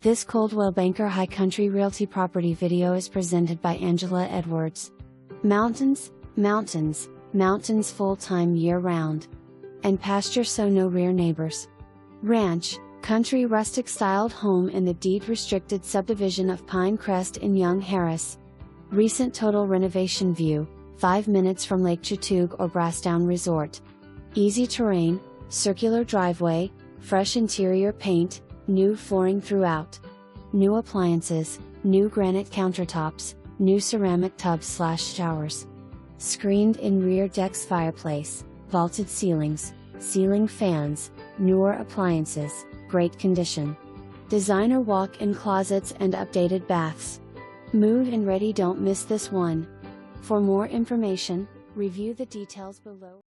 This Coldwell Banker High Country Realty property video is presented by Angela Edwards. Mountains, mountains, mountains full-time year-round. And pasture, so no rear neighbors. Ranch, country rustic-styled home in the deed-restricted subdivision of Pine Crest in Young Harris. Recent Total Renovation View, 5 minutes from Lake Chatuge or Brasstown Resort. Easy terrain, circular driveway, fresh interior paint, new flooring throughout. New appliances, new granite countertops, new ceramic tubs/showers. Screened-in Rear Decks Fireplace, vaulted ceilings, ceiling fans, newer appliances, great condition. Designer walk-in closets and updated baths. Move-in ready, don't miss this one. For more information, review the details below.